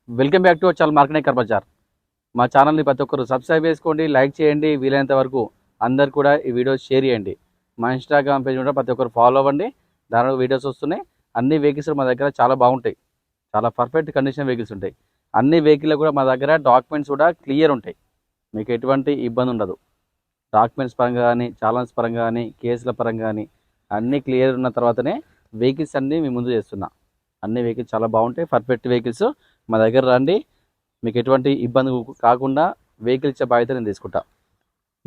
Welcome back to channel marketing కర్బజార్. మా ఛానల్ని ప్రతి ఒక్కరు సబ్స్క్రైబ్ చేసుకోండి, లైక్ చేయండి, వీలైనంత వరకు అందరు కూడా ఈ వీడియో షేర్ చేయండి. మా ఇన్స్టాగ్రామ్ పేజ్ కూడా ప్రతి ఒక్కరు ఫాలో అవ్వండి. దానిలో వీడియోస్ వస్తున్నాయి. అన్ని వెహికల్స్ మా దగ్గర చాలా బాగుంటాయి, చాలా పర్ఫెక్ట్ కండిషన్ వెహికల్స్ ఉంటాయి. అన్ని వెహికల్ కూడా మా దగ్గర డాక్యుమెంట్స్ కూడా క్లియర్ ఉంటాయి, మీకు ఎటువంటి ఇబ్బంది ఉండదు. డాక్యుమెంట్స్ పరంగా కానీ, చాలన్స్ పరంగా కానీ, కేసుల పరంగా కానీ అన్నీ క్లియర్ ఉన్న తర్వాతనే వెహికల్స్ అన్నీ మీ ముందు చేస్తున్నా. అన్ని వెహికల్స్ చాలా బాగుంటాయి, పర్ఫెక్ట్ వెహికల్స్. మా దగ్గర రండి, మీకు ఎటువంటి ఇబ్బంది కాకుండా వెహికల్ ఇచ్చే బాధ్యత నేను తీసుకుంటా.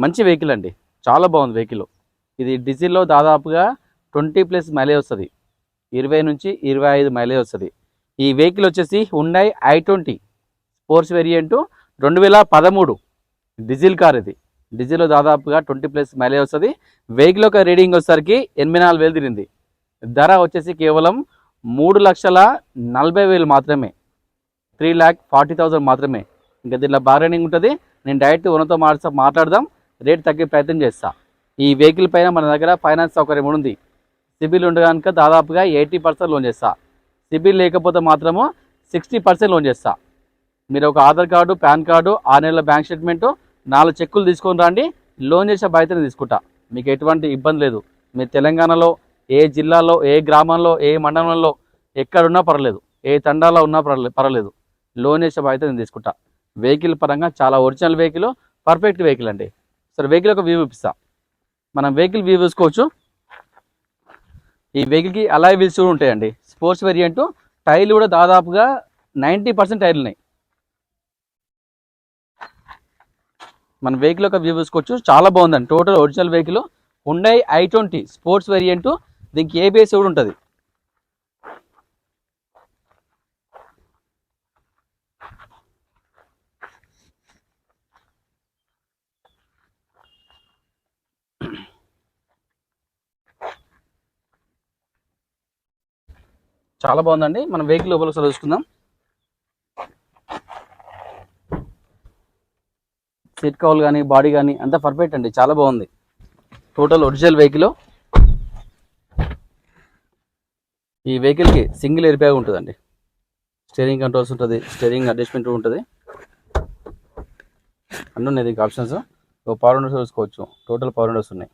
మంచి వెహికల్ అండి, చాలా బాగుంది వెహికల్. ఇది డీజిల్లో దాదాపుగా 20+ మైలేజ్ వస్తుంది, 20 నుంచి 25 మైలేజ్ వస్తుంది. ఈ వెహికల్ వచ్చేసి Hyundai i20 sports variant 2013 diesel car. ఇది డీజిల్లో దాదాపుగా 20+ మైలేజ్ వస్తుంది. వెహికల్ యొక్క రీడింగ్ వచ్చేసరికి 84,000 తిరిగింది. ధర వచ్చేసి కేవలం 3,40,000 మాత్రమే, 3,40,000 మాత్రమే. ఇంకా దీంట్లో బార్గెనింగ్ ఉంటుంది. నేను డైరెక్ట్ ఓనర్తో మాట్లాడదాం, రేట్ తగ్గే ప్రయత్నం చేస్తా. ఈ వెహికల్ పైన మన దగ్గర ఫైనాన్స్ సౌకర్యం ఉంది. సిబిల్ ఉండే కనుక దాదాపుగా 80% లోన్ చేస్తా. సిబిల్ లేకపోతే మాత్రము 60% లోన్ చేస్తా. మీరు ఒక ఆధార్ కార్డు, పాన్ కార్డు, 6 నెలల బ్యాంక్ స్టేట్మెంటు, 4 చెక్కులు తీసుకొని రండి, లోన్ చేసే బాధ్యతను తీసుకుంటా. మీకు ఎటువంటి ఇబ్బంది లేదు. మీరు తెలంగాణలో ఏ జిల్లాలో, ఏ గ్రామంలో, ఏ మండలంలో ఎక్కడున్నా పర్లేదు, ఏ తండాలో ఉన్నా పర్లేదు, లోన్ చేసే బాధ్యత నేను తీసుకుంటా. వెహికల్ పరంగా చాలా ఒరిజినల్ వెహికల్, పర్ఫెక్ట్ వెహికల్ అండి. సరే, వెహికల్ ఒక వ్యూ చూపిస్తా. మనం వెహికల్ వ్యూ చూసుకోవచ్చు. ఈ వెహికల్కి అలాయ్ వీల్స్ కూడా ఉంటాయండి. స్పోర్ట్స్ వేరియంటు, టైర్లు కూడా దాదాపుగా 90% టైర్లు ఉన్నాయి. మన వెహికల్ ఒక వ్యూ చూసుకోవచ్చు, చాలా బాగుందండి. Total original vehicle Hyundai i20 sports variant. దీనికి ABS కూడా ఉంటుంది. చాలా బాగుందండి. మనం వెహికల్ లోపల చూసుకుందాం. సీట్ కవర్ కానీ, బాడీ కానీ అంతా పర్ఫెక్ట్ అండి, చాలా బాగుంది. Total original vehicle. ఈ వెహికల్కి సింగిల్ ఎయిర్ బ్యాగ్ ఉంటుందండి. స్టీరింగ్ కంట్రోల్స్ ఉంటుంది, స్టీరింగ్ అడ్జస్ట్మెంట్ ఉంటుంది, అన్నీ ఉన్నాయి దీనికి ఆప్షన్స్. పవర్ విండోస్ చూసుకోవచ్చు, టోటల్ పవర్ విండోస్ ఉన్నాయి.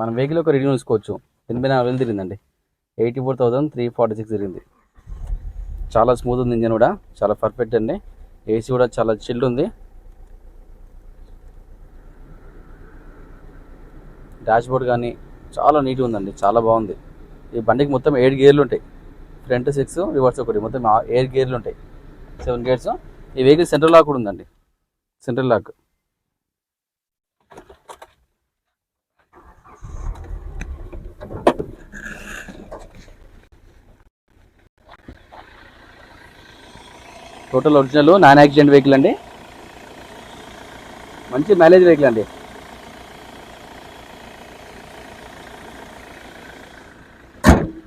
మన వెహికల్ ఒక రీడింగ్ చూసుకోవచ్చు, 84,000 తిరిగిందండి, 84,346 తిరిగింది. చాలా స్మూత్ ఉంది, ఇంజన్ కూడా చాలా పర్ఫెక్ట్ అండి. ఏసీ కూడా చాలా చిల్డ్ ఉంది. డాష్ బోర్డ్ కానీ చాలా నీట్గా ఉందండి, చాలా బాగుంది. ఈ బండికి మొత్తం 8 గేర్లు ఉంటాయి, ఫ్రంట్ 6, రివర్స్ ఒకటి, మొత్తం 8 గేర్లు ఉంటాయి, 7 గేర్స్. ఈ వెహికల్ సెంట్రల్ లాక్ కూడా ఉందండి, central lock. Total original non accident vehicle అండి, మంచి మైలేజ్ వెహికల్ అండి.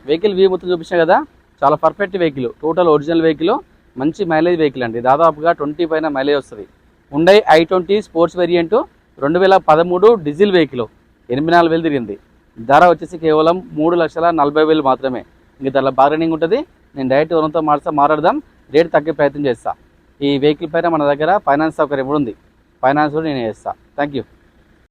వెహికల్ వ్యూ మొత్తం చూపించా కదా, చాలా perfect vehicle, total original vehicle, మంచి మైలేజ్ వెహికల్ అండి. దాదాపుగా 20 పైన మైలేజ్ వస్తుంది. Hyundai i20 sports variant 2013 diesel vehicle, 84,000 తిరిగింది. ధర వచ్చేసి కేవలం 3,40,000 మాత్రమే. ఇంక దాంట్లో బార్గెనింగ్ ఉంటుంది. నేను డైరెక్ట్ ఓనర్తో మాట్లాడదాం, రేట్ తగ్గే ప్రయత్నం చేస్తా. ఈ వెహికల్ పైన మన దగ్గర ఫైనాన్స్ సౌకర్యం కూడా ఉంది, ఫైనాన్స్ కూడా నేను చేస్తాను. Thank you.